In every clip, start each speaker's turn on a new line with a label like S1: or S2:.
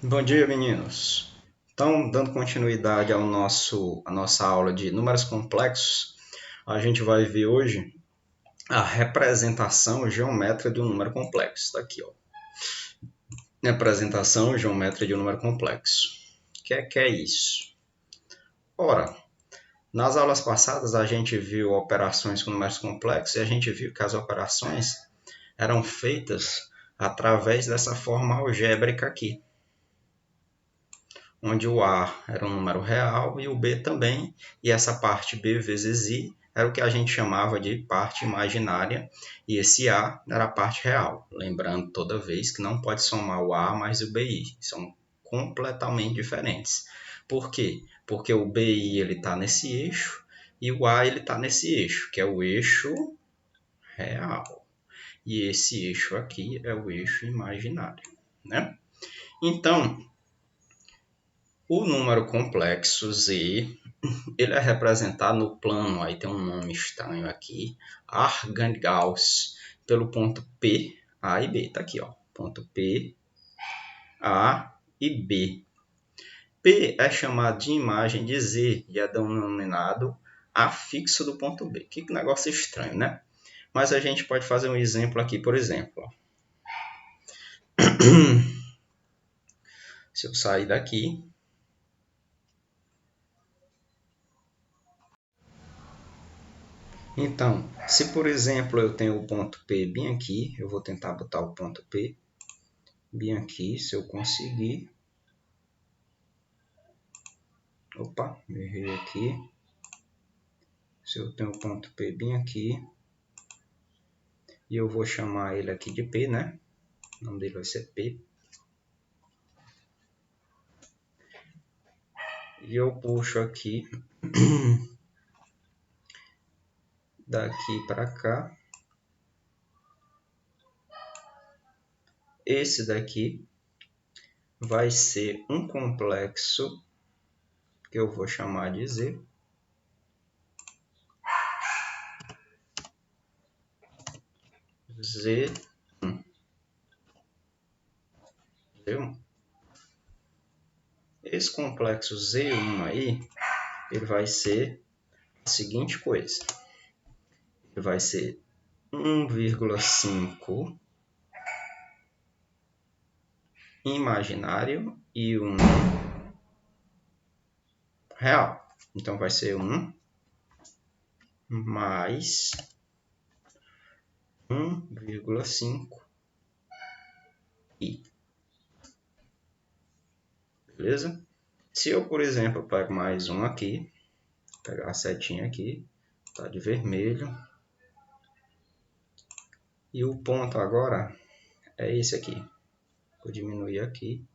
S1: Bom dia, meninos. Então, dando continuidade à nossa aula de números complexos, a gente vai ver hoje a representação geométrica de um número complexo. Está aqui, ó. Representação geométrica de um número complexo. O que é isso? Ora, nas aulas passadas a gente viu operações com números complexos e a gente viu que as operações eram feitas através dessa forma algébrica aqui, onde o A era um número real e o B também, e essa parte B vezes I era o que a gente chamava de parte imaginária, e esse A era a parte real. Lembrando toda vez que não pode somar o A mais o BI, são completamente diferentes. Por quê? Porque o BI está nesse eixo e o A está nesse eixo, que é o eixo real. E esse eixo aqui é o eixo imaginário, né? Então, o número complexo Z, ele é representado no plano, aí tem um nome estranho aqui, Argand-Gauss, pelo ponto P, A e B. Tá aqui, ó, ponto P, A e B. P é chamado de imagem de Z e é denominado afixo do ponto B. Que negócio estranho, né? Mas a gente pode fazer um exemplo aqui, por exemplo. Ó. Se eu sair daqui, então, se por exemplo eu tenho o ponto P bem aqui, eu vou tentar botar o ponto P bem aqui, se eu conseguir. Opa, errei aqui. Se eu tenho o ponto P bem aqui, e eu vou chamar ele aqui de P, né? O nome dele vai ser P. E eu puxo aqui, daqui para cá. Esse daqui vai ser um complexo que eu vou chamar de Z. Z1. Z1. Esse complexo Z1 aí, ele vai ser a seguinte coisa. Ele vai ser 1,5 imaginário e 1 real. Então vai ser 1 mais 1,5 i. Beleza? Se eu, por exemplo, pego mais um aqui, pegar a setinha aqui, tá de vermelho. E o ponto agora é esse aqui. Vou diminuir aqui.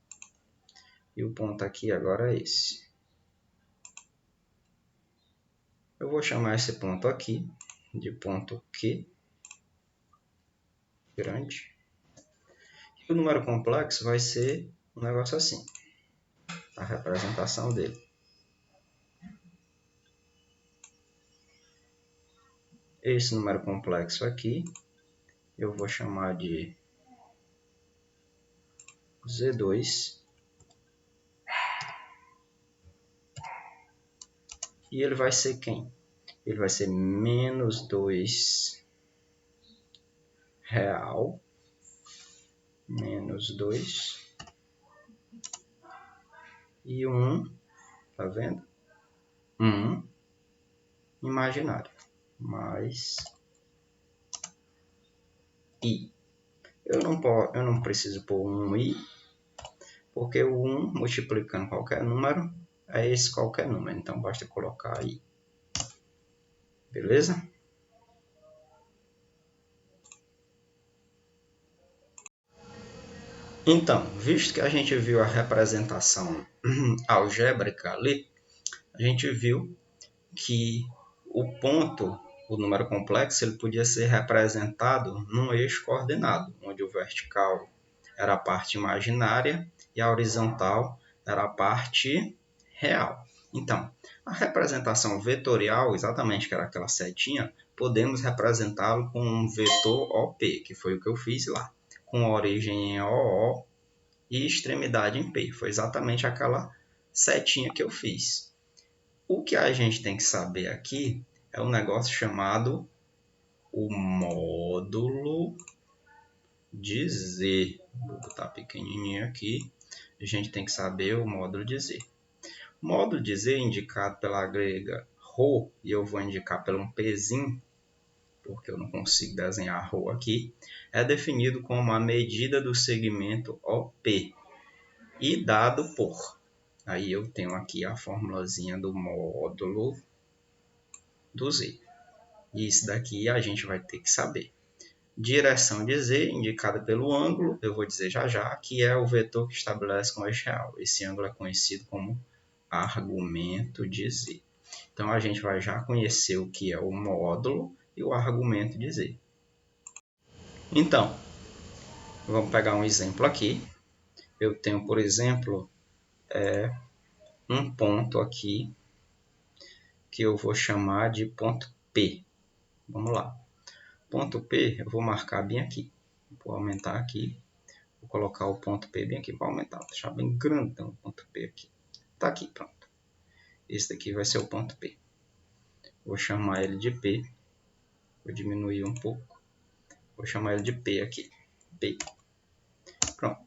S1: E o ponto aqui agora é esse. Eu vou chamar esse ponto aqui de ponto Q grande. E o número complexo vai ser um negócio assim. A representação dele. Esse número complexo aqui, eu vou chamar de Z2. E ele vai ser quem? Ele vai ser menos 2 real, menos 2, e 1, tá vendo? 1 imaginário, mais i. Eu não preciso pôr um i, porque o 1 multiplicando qualquer número é esse qualquer número, então basta colocar i. Beleza? Então, visto que a gente viu a representação algébrica ali, a gente viu que o ponto, o número complexo, ele podia ser representado num eixo coordenado, onde o vertical era a parte imaginária e a horizontal era a parte real. Então, a representação vetorial, exatamente que era aquela setinha, podemos representá-lo com um vetor OP, que foi o que eu fiz lá, com origem em OO e extremidade em P. Foi exatamente aquela setinha que eu fiz. O que a gente tem que saber aqui é um negócio chamado o módulo de Z. Vou botar pequenininho aqui. A gente tem que saber o módulo de Z. O módulo de Z é indicado pela grega ρ, e eu vou indicar pelo um Pzinho, porque eu não consigo desenhar ρ aqui, é definido como a medida do segmento OP e dado por. Aí eu tenho aqui a formulazinha do módulo do Z. E isso daqui a gente vai ter que saber. Direção de Z, indicada pelo ângulo, eu vou dizer já já, que é o vetor que estabelece com o eixo real. Esse ângulo é conhecido como argumento de Z. Então, a gente vai já conhecer o que é o módulo e o argumento de Z. Então, vamos pegar um exemplo aqui. Eu tenho, por exemplo, um ponto aqui que eu vou chamar de ponto P. Vamos lá. Ponto P, eu vou marcar bem aqui. Vou aumentar aqui. Vou colocar o ponto P bem aqui para aumentar. Vou deixar bem grandão o ponto P aqui. Tá aqui, pronto. Esse daqui vai ser o ponto P. Vou chamar ele de P. Vou diminuir um pouco. Vou chamar ele de P aqui. P. Pronto.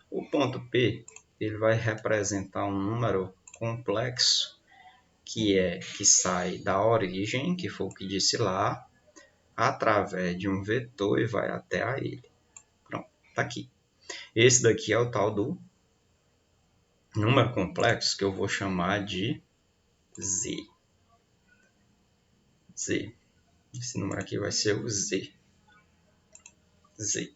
S1: O ponto P, ele vai representar um número complexo que sai da origem, que foi o que disse lá, através de um vetor e vai até a ele. Pronto, tá aqui. Esse daqui é o tal do número complexo que eu vou chamar de Z. Z. Esse número aqui vai ser o Z. Z.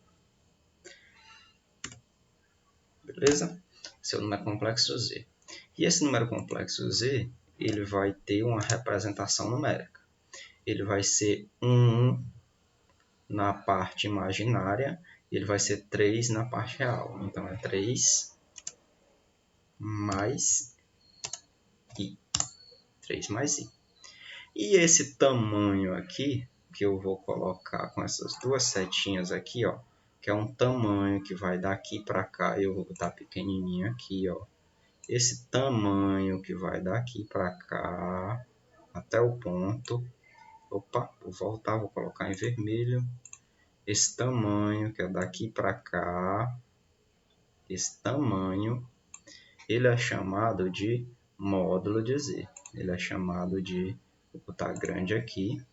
S1: Beleza? Esse é o número complexo Z. E esse número complexo Z, ele vai ter uma representação numérica. Ele vai ser 1 na parte imaginária e ele vai ser 3 na parte real. Então, é 3 mais I. 3 mais I. E esse tamanho aqui, que eu vou colocar com essas duas setinhas aqui, ó, que é um tamanho que vai daqui para cá, eu vou botar pequenininho aqui, ó. Esse tamanho que vai daqui para cá até o ponto. Opa, vou voltar, vou colocar em vermelho. Esse tamanho que é daqui para cá, esse tamanho, ele é chamado de módulo de Z. Ele é chamado de, vou botar grande aqui,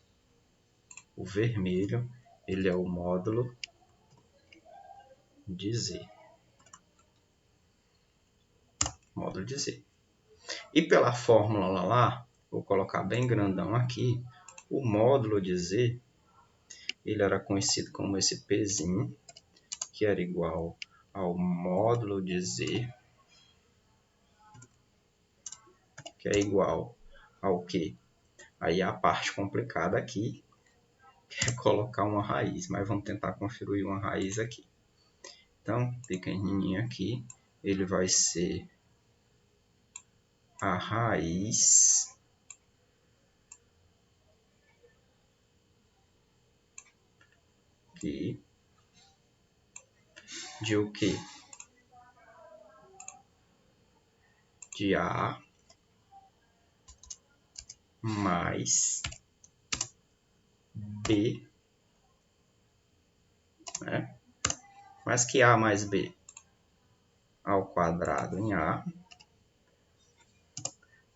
S1: o vermelho, ele é o módulo de Z. Módulo de Z. E pela fórmula lá, vou colocar bem grandão aqui, o módulo de Z, ele era conhecido como esse Pzinho, que era igual ao módulo de Z, que é igual ao quê? Aí a parte complicada aqui, que é colocar uma raiz, mas vamos tentar construir uma raiz aqui. Então, pequenininho aqui, ele vai ser a raiz de o quê? De A mais B, né? Mas que A mais B? Ao quadrado em A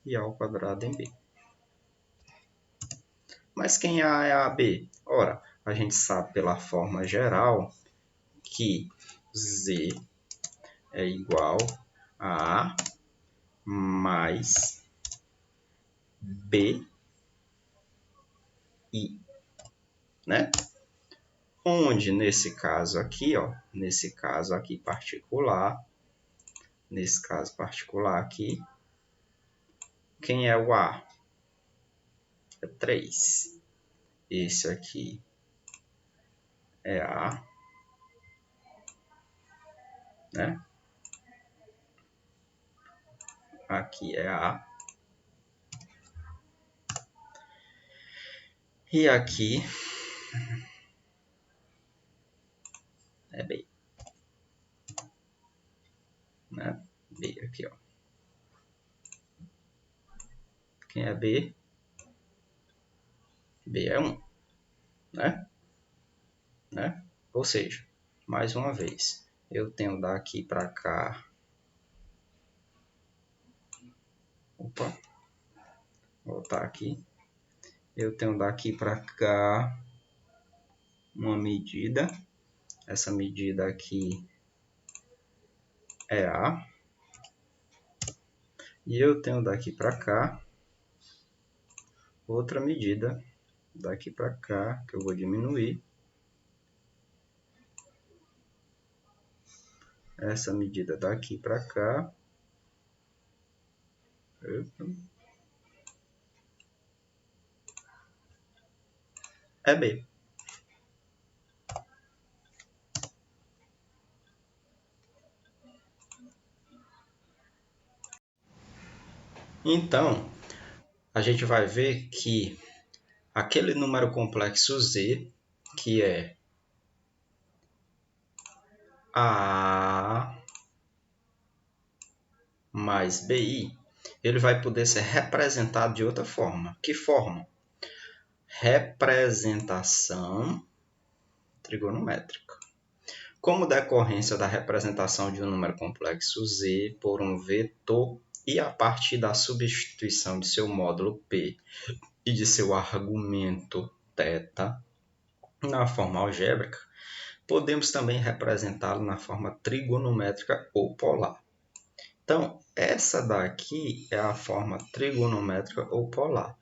S1: e ao quadrado em B. Mas quem é A é AB? Ora, a gente sabe pela forma geral que Z é igual a A mais BI, né? Onde nesse caso aqui, ó, nesse caso aqui particular, aqui, quem é o A? É 3. Esse aqui é A, né? Aqui é A. E aqui é B. B aqui, ó. Quem é B? B é 1, né? Ou seja, mais uma vez, eu tenho daqui para cá... Opa, vou voltar aqui. Eu tenho daqui para cá uma medida. Essa medida aqui é A. E eu tenho daqui para cá outra medida. Daqui para cá, que eu vou diminuir. Essa medida daqui para cá. É B. Então, a gente vai ver que aquele número complexo Z, que é A mais BI, ele vai poder ser representado de outra forma. Que forma? Representação trigonométrica. Como decorrência da representação de um número complexo Z por um vetor e a partir da substituição de seu módulo P e de seu argumento θ na forma algébrica, podemos também representá-lo na forma trigonométrica ou polar. Então, essa daqui é a forma trigonométrica ou polar.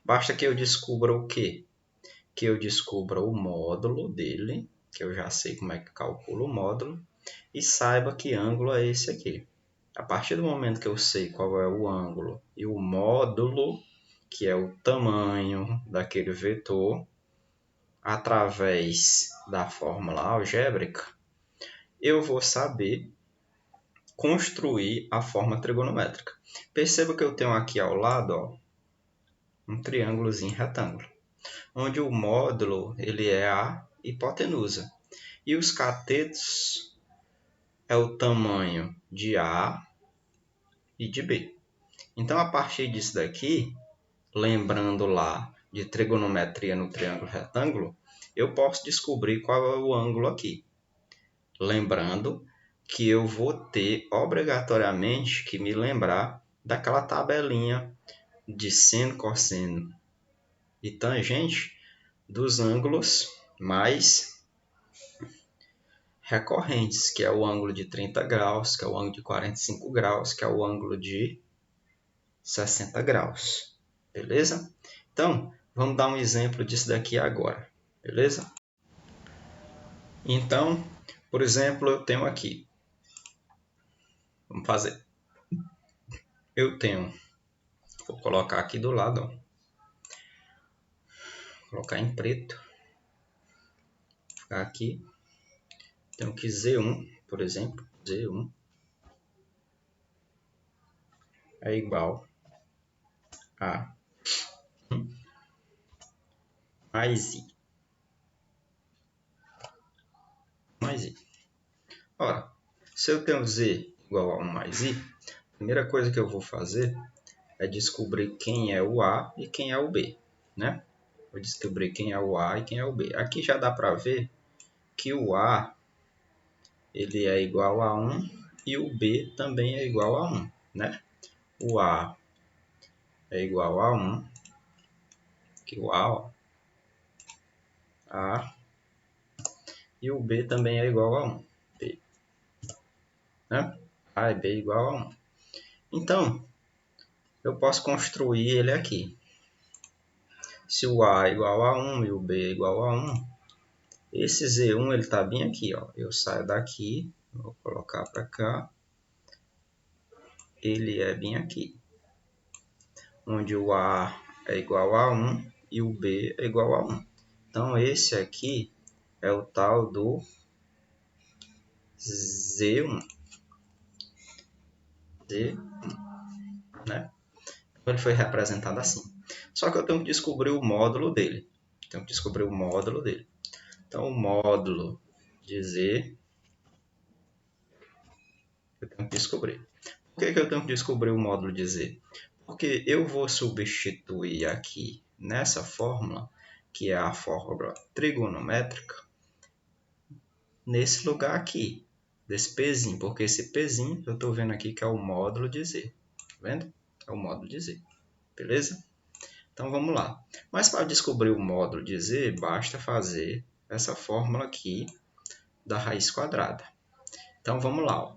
S1: Basta que eu descubra o quê? Que eu descubra o módulo dele, que eu já sei como é que calculo o módulo, e saiba que ângulo é esse aqui. A partir do momento que eu sei qual é o ângulo e o módulo, que é o tamanho daquele vetor, através da fórmula algébrica, eu vou saber construir a forma trigonométrica. Perceba que eu tenho aqui ao lado, ó, um triângulozinho retângulo, onde o módulo ele é a hipotenusa. E os catetos é o tamanho de A e de B. Então, a partir disso daqui, lembrando lá de trigonometria no triângulo retângulo, eu posso descobrir qual é o ângulo aqui. Lembrando que eu vou ter obrigatoriamente que me lembrar daquela tabelinha de seno, cosseno e tangente dos ângulos mais recorrentes, que é o ângulo de 30 graus, que é o ângulo de 45 graus, que é o ângulo de 60 graus. Beleza? Então, vamos dar um exemplo disso daqui agora. Beleza? Então, por exemplo, eu tenho aqui. Vamos fazer. Eu tenho, vou colocar aqui do lado, ó. Colocar em preto. Ficar aqui. Tenho que Z1, por exemplo, Z1 é igual a mais I. Mais I. Ora, se eu tenho Z igual a 1 mais I, a primeira coisa que eu vou fazer é descobrir quem é o A e quem é o B, né? Vou descobrir quem é o A e quem é o B. Aqui já dá para ver que o A ele é igual a 1 e o B também é igual a 1, né? O A é igual a 1, que o A, ó, A, e o B também é igual a 1, B, né? A e B é igual a 1. Então, eu posso construir ele aqui. Se o A é igual a 1 e o B é igual a 1, esse Z1 ele está bem aqui, ó. Eu saio daqui, vou colocar para cá. Ele é bem aqui, onde o A é igual a 1 e o B é igual a 1. Então, esse aqui é o tal do Z1. Z1, né? Então, ele foi representado assim. Só que eu tenho que descobrir o módulo dele. Então, o módulo de Z Eu tenho que descobrir. Por que eu tenho que descobrir o módulo de z? Porque eu vou substituir aqui nessa fórmula, que é a fórmula trigonométrica, nesse lugar aqui, desse Pzinho, porque esse Pzinho eu estou vendo aqui que é o módulo de z. Tá vendo? É o módulo de z. Beleza? Então vamos lá. Mas para descobrir o módulo de z, basta fazer essa fórmula aqui da raiz quadrada. Então vamos lá.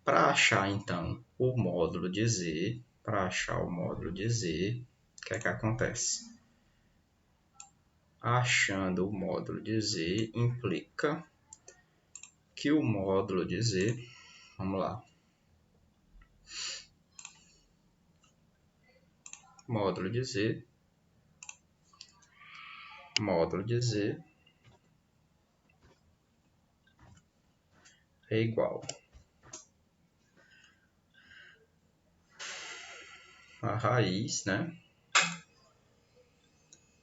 S1: Para achar então o módulo de z, o que é que acontece? Achando o módulo de z implica que o módulo de z, vamos lá, módulo de z é igual a raiz, né?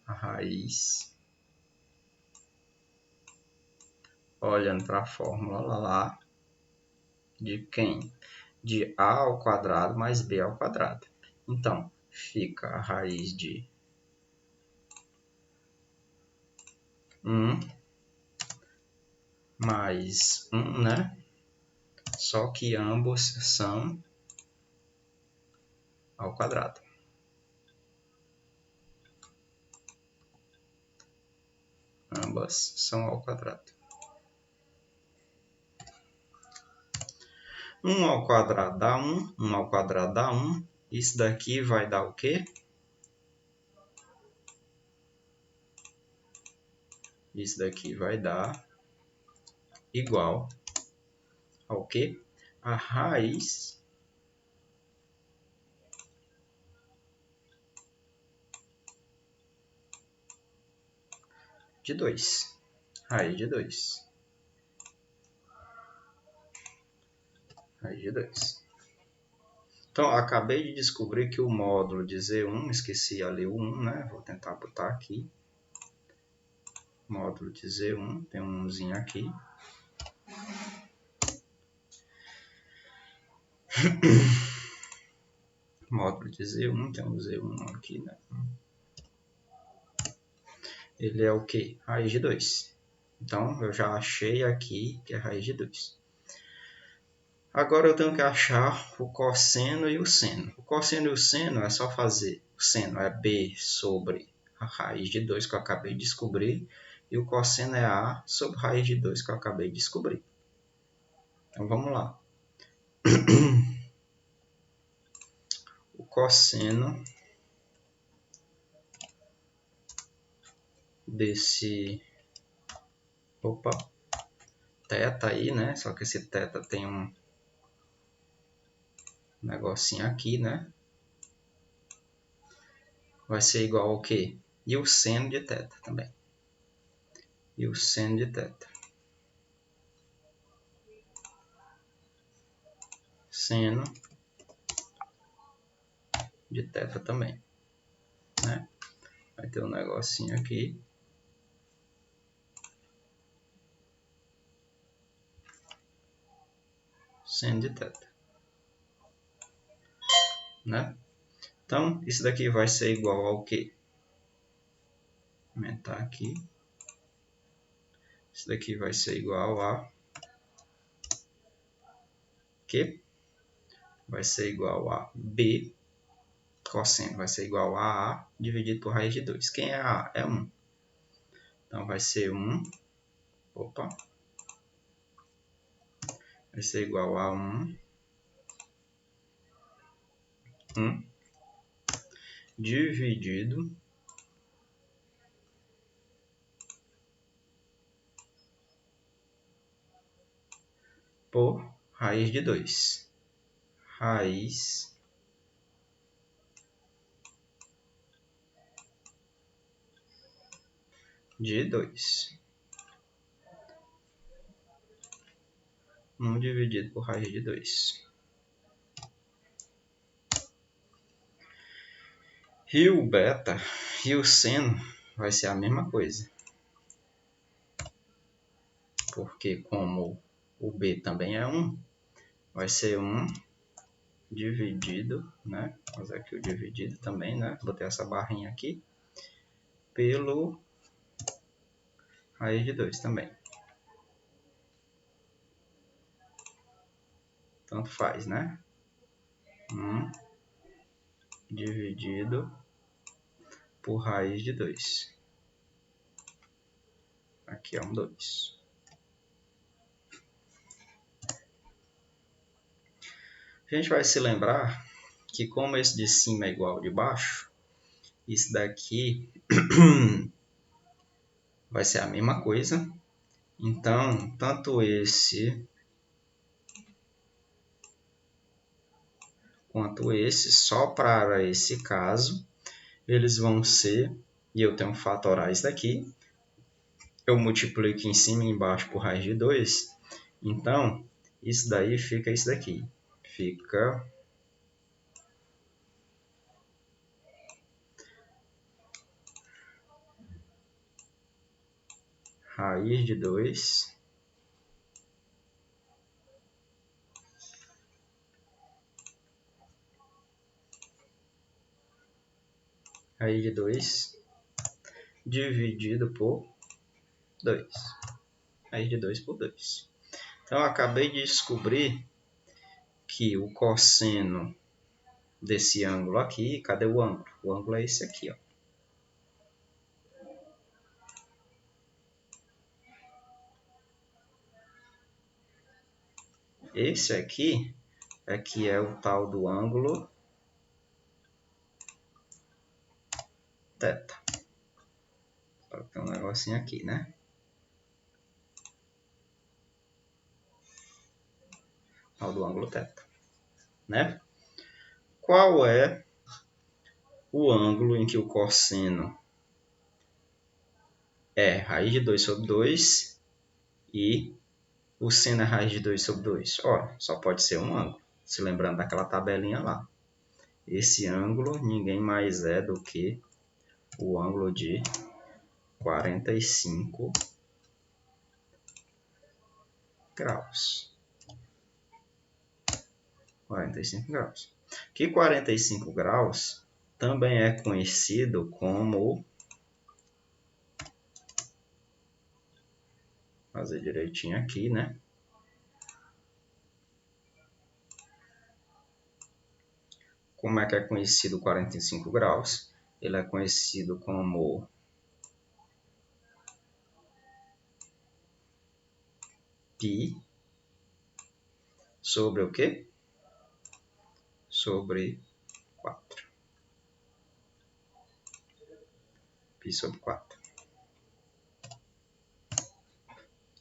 S1: A raiz, olhando para a fórmula lá, de quem? De a ao quadrado mais b ao quadrado. Então, fica a raiz de 1 mais 1, né? Só que ambos são ao quadrado. Ambas são ao quadrado. 1 ao quadrado dá 1, 1 ao quadrado dá 1. Isso daqui vai dar o quê? Isso daqui vai dar igual ao quê? A raiz de 2. Raiz de 2. Raiz de 2. Então, acabei de descobrir que o módulo de Z1, esqueci ali o 1, né? Vou tentar botar aqui. Módulo de Z1, tem um 1zinho aqui. Módulo de Z1, tem um Z1 aqui, né? Ele é o quê? Raiz de 2. Então, eu já achei aqui que é raiz de 2. Agora eu tenho que achar o cosseno e o seno. O cosseno e o seno é só fazer. O seno é b sobre a raiz de 2 que eu acabei de descobrir. E o cosseno é a sobre a raiz de 2 que eu acabei de descobrir. Então vamos lá. O cosseno desse teta aí, né? Só que esse teta tem um negocinho aqui, né? Vai ser igual ao quê? E o seno de teta também. E o seno de teta. Seno de teta também, né? Vai ter um negocinho aqui. Seno de teta, né? Então, isso daqui vai ser igual ao quê? Vou aumentar aqui. Isso daqui vai ser igual a quê? Vai ser igual a B, cosseno vai ser igual a A dividido por raiz de 2. Quem é A? É 1. Então, vai ser 1, vai ser igual a 1 dividido por raiz de 2. Raiz de 2. 1 dividido por raiz de 2. E o beta e o seno vai ser a mesma coisa. Porque como o B também é 1, vai ser 1 dividido, né? Vou fazer aqui o dividido também, né? Botei essa barrinha aqui. Pelo raiz de 2 também. Tanto faz, né? 1 dividido por raiz de 2. Aqui é um 2. A gente vai se lembrar que como esse de cima é igual ao de baixo, isso daqui vai ser a mesma coisa. Então, tanto esse quanto esse, só para esse caso, eles vão ser, e eu tenho fatorais daqui, eu multiplico em cima e embaixo por raiz de 2, então isso daí fica isso daqui. Fica raiz de 2 raiz de 2 dividido por 2. Raiz de 2 por 2. Então, eu acabei de descobrir que o cosseno desse ângulo aqui, cadê o ângulo? O ângulo é esse aqui, ó. Esse aqui é que é o tal do ângulo θ. Só que tem um negocinho aqui, né? Tal do ângulo θ, né? Qual é o ângulo em que o cosseno é raiz de 2 sobre 2 e o seno é raiz de 2 sobre 2? Ora, só pode ser um ângulo. Se lembrando daquela tabelinha lá. Esse ângulo ninguém mais é do que o ângulo de 45 graus. 45 graus. Que 45 graus também é conhecido como... Fazer direitinho aqui, né? Como é que é conhecido 45 graus? Ele é conhecido como π sobre o quê? Sobre 4. Π sobre 4.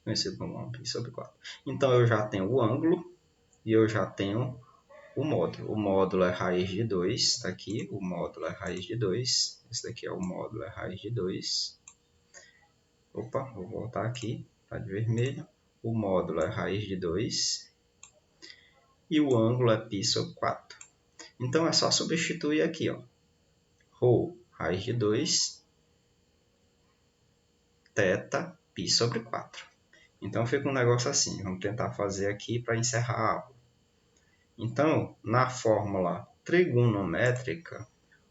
S1: Conhecido como π sobre 4. Então, eu já tenho o ângulo e eu já tenho o módulo. O módulo é raiz de 2, está aqui. O módulo é raiz de 2. Esse daqui é o módulo, é raiz de 2. Opa, vou voltar aqui, está de vermelho. O módulo é raiz de 2. E o ângulo é π sobre 4. Então, é só substituir aqui, ó. Rho, raiz de 2, θ, π sobre 4. Então, fica um negócio assim. Vamos tentar fazer aqui para encerrar a aula. Então, na fórmula trigonométrica,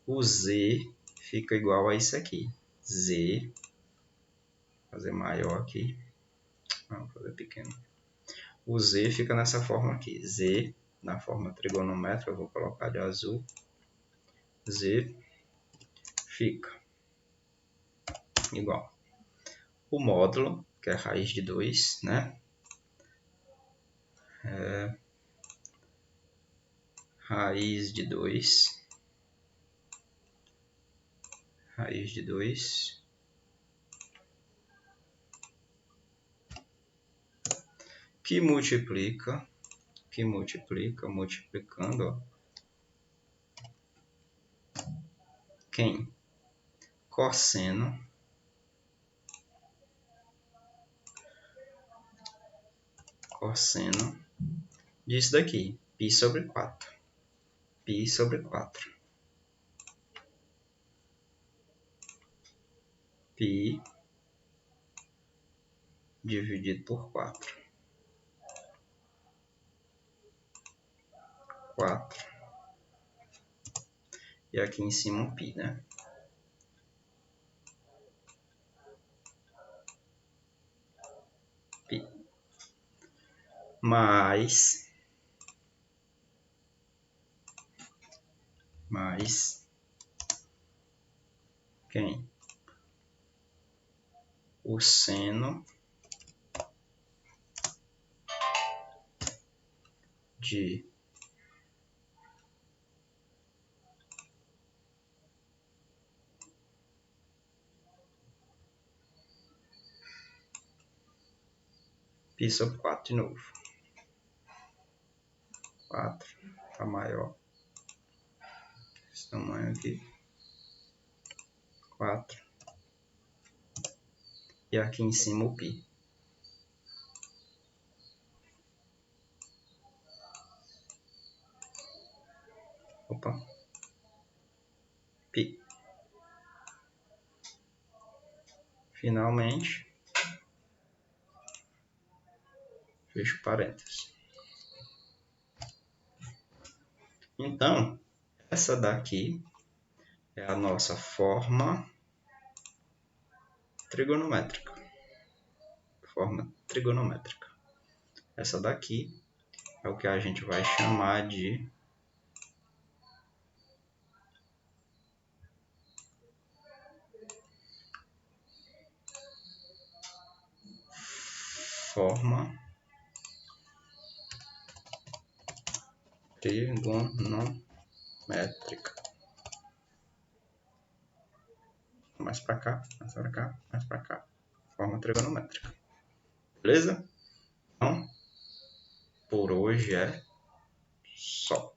S1: o z fica igual a isso aqui. Z, vou fazer maior aqui. Não, vou fazer pequeno. O z fica nessa forma aqui. Z, na forma trigonométrica, eu vou colocar de azul. Z fica igual. O módulo, que é raiz de 2, né? Raiz de 2. Raiz de 2. Que multiplica, multiplicando, ó, quem? Cosseno disso daqui, π sobre 4. Π sobre 4. Π dividido por 4. 4. E aqui em cima um π, né? Π. Mais quem? O seno de π sobre 4 de novo. 4 está maior. Esse tamanho aqui. 4. E aqui em cima o π. Opa. π. Finalmente, fecho parênteses. Então, essa daqui é a nossa forma trigonométrica. Essa daqui é o que a gente vai chamar de forma trigonométrica. Mais para cá, mais para cá, mais para cá. Forma trigonométrica. Beleza? Então, por hoje é só.